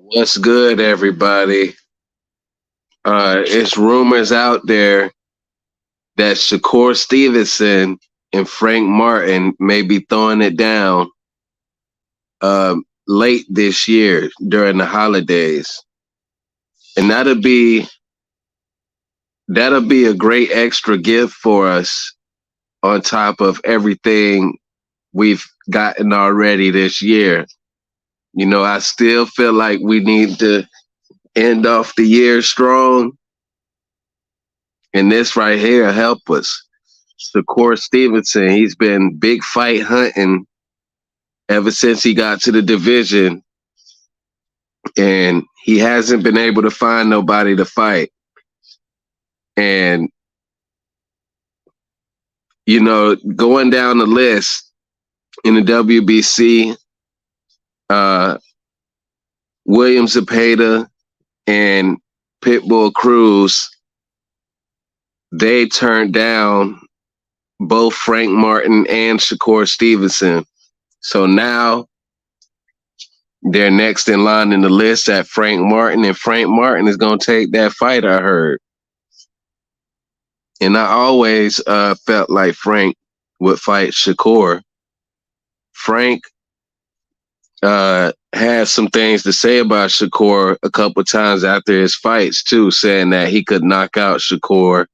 What's good, everybody? It's rumors out there that Shakur Stevenson and Frank Martin may be throwing it down late this year during the holidays, and that'll be a great extra gift for us on top of everything we've gotten already this year. I still feel like we need to end off the year strong, and this right here help us. Shakur Stevenson, he's been big fight hunting ever since he got to the division, and he hasn't been able to find nobody to fight. And, going down the list in the WBC, uh, William Zepeda and Pitbull Cruz, they turned down both Frank Martin and Shakur Stevenson. So now they're next in line in the list at Frank Martin, and Frank Martin is going to take that fight, I heard. And I always felt like Frank would fight Shakur. Frank had some things to say about Shakur a couple times after his fights, too, saying that he could knock out Shakur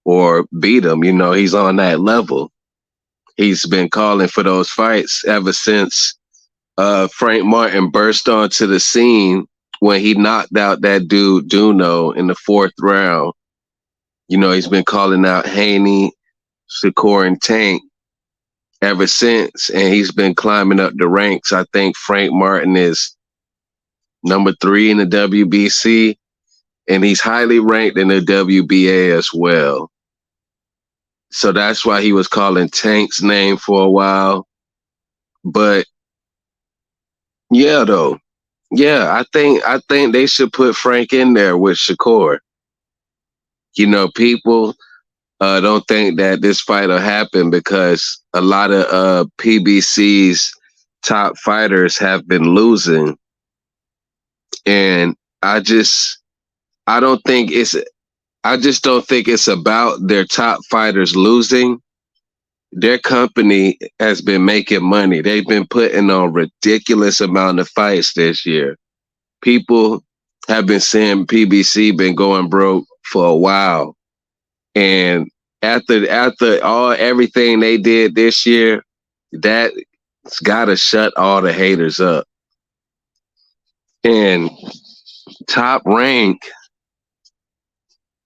or beat him. He's on that level. He's been calling for those fights ever since Frank Martin burst onto the scene when he knocked out that dude Duno in the fourth round. He's been calling out Haney, Shakur, and Tank ever since, and he's been climbing up the ranks. I think Frank Martin is number 3 in the WBC, and he's highly ranked in the WBA as well. So that's why he was calling Tank's name for a while. But yeah, though. Yeah, I think they should put Frank in there with Shakur. People don't think that this fight will happen because a lot of PBC's top fighters have been losing, and I don't think it's I just don't think it's about their top fighters losing. Their company has been making money. They've been putting on ridiculous amount of fights this year. People have been saying PBC been going broke for a while. And after all everything they did this year, that's gotta shut all the haters up. And top rank,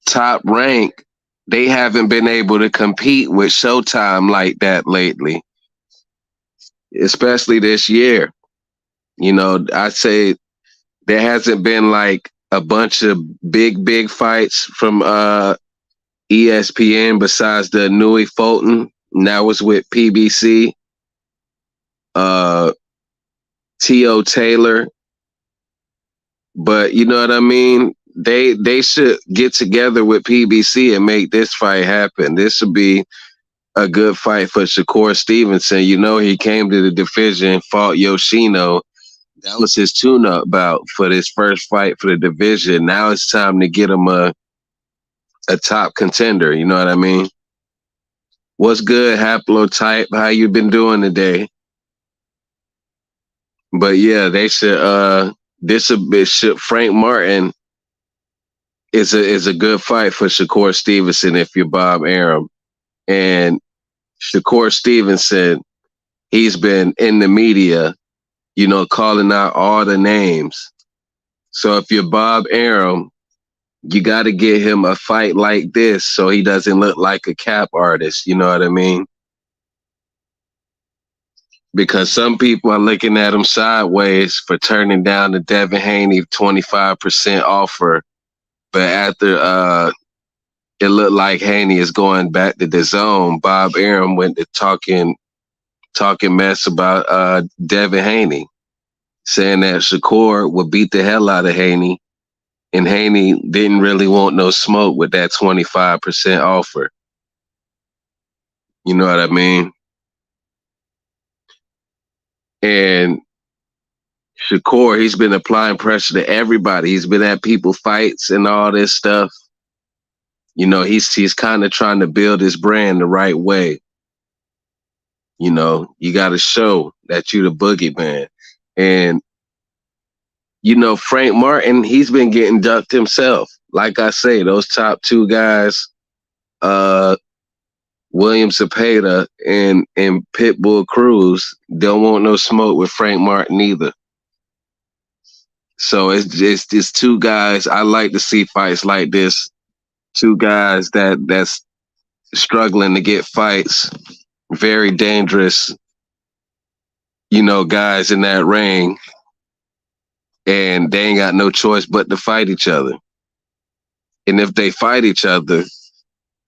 top rank, they haven't been able to compete with Showtime like that lately, especially this year. I say there hasn't been like a bunch of big fights from ESPN besides the Nui Fulton. And that was with PBC. T.O. Taylor. But you know what I mean? They should get together with PBC and make this fight happen. This would be a good fight for Shakur Stevenson. He came to the division, fought Yoshino. That was his tune-up bout for this first fight for the division. Now it's time to get him a top contender. You know what I mean? What's good, Haplotype? How you been doing today? But yeah, they should. Frank Martin is a good fight for Shakur Stevenson if you're Bob Arum. And Shakur Stevenson, he's been in the media, calling out all the names. So if you're Bob Arum, you got to get him a fight like this so he doesn't look like a cap artist. You know what I mean? Because some people are looking at him sideways for turning down the Devin Haney 25% offer. But after it looked like Haney is going back to the zone, Bob Arum went to talking mess about Devin Haney, saying that Shakur would beat the hell out of Haney, and Haney didn't really want no smoke with that 25% offer. You know what I mean? And Shakur, he's been applying pressure to everybody. He's been at people fights and all this stuff. You know, he's kind of trying to build his brand the right way. You know, you got to show that you the boogeyman. And, you know, Frank Martin, he's been getting ducked himself. Like I say, those top two guys, William Zepeda and Pitbull Cruz, don't want no smoke with Frank Martin either. So it's two guys. I like to see fights like this. Two guys that's struggling to get fights, very dangerous, you know, guys in that ring, and they ain't got no choice but to fight each other. And if they fight each other,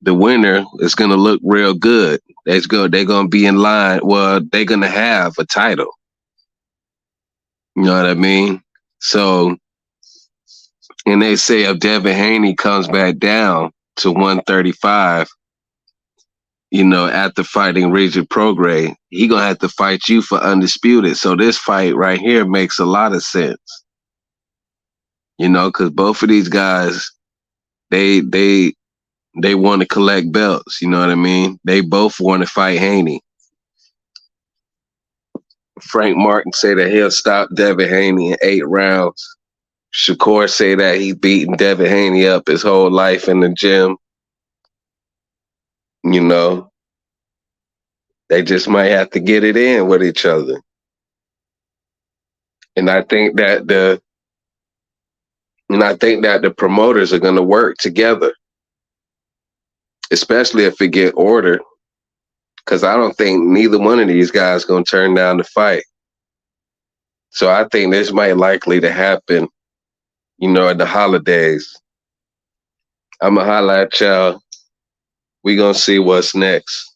the winner is gonna look real good. They're gonna be in line. Well, they're gonna have a title. You know what I mean? So, and they say if Devin Haney comes back down to 135, you know, after fighting Regis Prograis, he gonna have to fight you for undisputed. So this fight right here makes a lot of sense. You know, because both of these guys, they want to collect belts. You know what I mean? They both want to fight Haney. Frank Martin say that he'll stop Devin Haney in 8 rounds. Shakur say that he's beaten Devin Haney up his whole life in the gym. You know, they just might have to get it in with each other. And I think that the promoters are going to work together, especially if it get ordered, because I don't think neither one of these guys going to turn down the fight. So I think this might likely to happen, you know, at the holidays. I'm going to holla at y'all. We going to see what's next.